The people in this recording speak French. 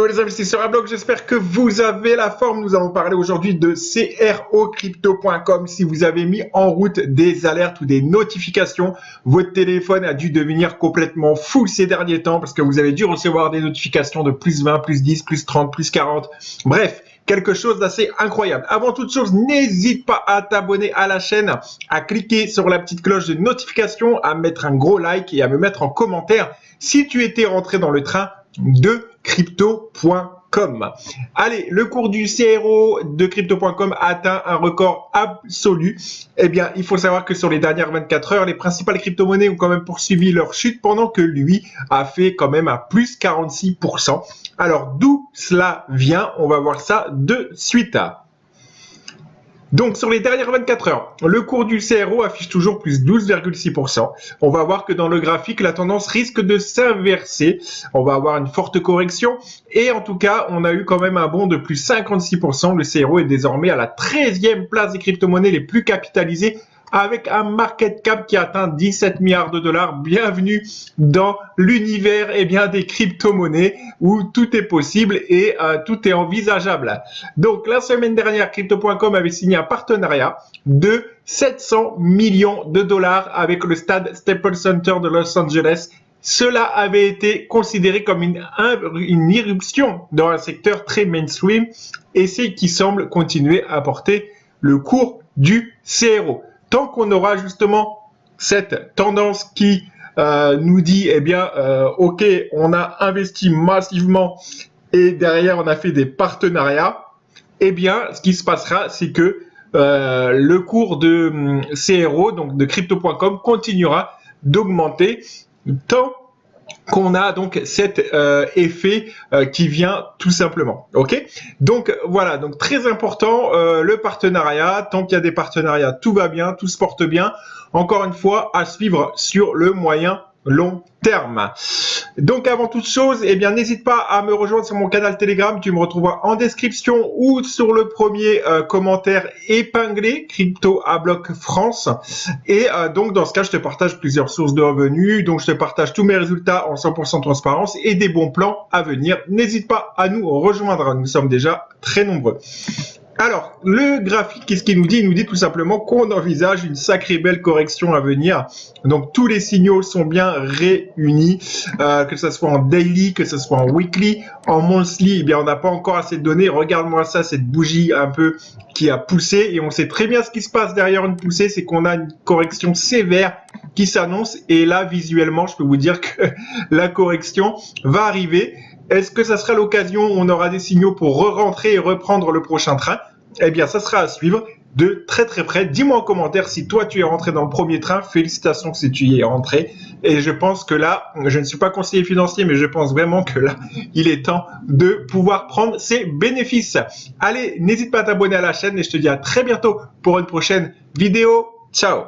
Les investisseurs à bloc, j'espère que vous avez la forme. Nous allons parler aujourd'hui de crocrypto.com. Si vous avez mis en route des alertes ou des notifications, votre téléphone a dû devenir complètement fou ces derniers temps parce que vous avez dû recevoir des notifications de plus 20, plus 10, plus 30, plus 40. Bref, quelque chose d'assez incroyable. Avant toute chose, n'hésite pas à t'abonner à la chaîne, à cliquer sur la petite cloche de notification, à mettre un gros like et à me mettre en commentaire si tu étais rentré dans le train de crypto.com. Allez, le cours du CRO de crypto.com a atteint un record absolu. Eh bien, il faut savoir que sur les dernières 24 heures, les principales crypto-monnaies ont quand même poursuivi leur chute pendant que lui a fait quand même à plus 46%. Alors, d'où cela vient? On va voir ça de suite. Donc, sur les dernières 24 heures, le cours du CRO affiche toujours plus 12,6%. On va voir que dans le graphique, la tendance risque de s'inverser. On va avoir une forte correction. Et en tout cas, on a eu quand même un bond de plus 56%. Le CRO est désormais à la 13e place des crypto-monnaies les plus capitalisées avec un market cap qui atteint 17 milliards de dollars. Bienvenue dans l'univers des crypto-monnaies où tout est possible et tout est envisageable. Donc, la semaine dernière, Crypto.com avait signé un partenariat de 700 millions de dollars avec le stade Staples Center de Los Angeles. Cela avait été considéré comme une irruption dans un secteur très mainstream et c'est qui semble continuer à porter le cours du CRO. Tant qu'on aura justement cette tendance qui nous dit, ok, on a investi massivement et derrière on a fait des partenariats, ce qui se passera, c'est que le cours de CRO, donc de crypto.com, continuera d'augmenter tant qu'on a donc cet effet qui vient tout simplement. Ok, donc voilà, donc très important le partenariat. Tant qu'il y a des partenariats, tout va bien, tout se porte bien. Encore une fois, à suivre sur le moyen long terme. Donc avant toute chose, n'hésite pas à me rejoindre sur mon canal Telegram. Tu me retrouveras en description ou sur le premier commentaire épinglé, Crypto à bloc France. Et donc dans ce cas, je te partage plusieurs sources de revenus. Donc je te partage tous mes résultats en 100% transparence et des bons plans à venir. N'hésite pas à nous rejoindre. Nous sommes déjà très nombreux. Alors, le graphique, qu'est-ce qu'il nous dit? Il nous dit tout simplement qu'on envisage une sacrée belle correction à venir. Donc, tous les signaux sont bien réunis, que ce soit en daily, que ce soit en weekly, en monthly. On n'a pas encore assez de données. Regarde-moi ça, cette bougie un peu qui a poussé. Et on sait très bien ce qui se passe derrière une poussée, c'est qu'on a une correction sévère qui s'annonce. Et là, visuellement, je peux vous dire que la correction va arriver. Est-ce que ça sera l'occasion où on aura des signaux pour re-rentrer et reprendre le prochain train? Ça sera à suivre de très très près. Dis-moi en commentaire si toi tu es rentré dans le premier train. Félicitations si tu y es rentré. Et je pense que là, je ne suis pas conseiller financier, mais je pense vraiment que là, il est temps de pouvoir prendre ses bénéfices. Allez, n'hésite pas à t'abonner à la chaîne et je te dis à très bientôt pour une prochaine vidéo. Ciao!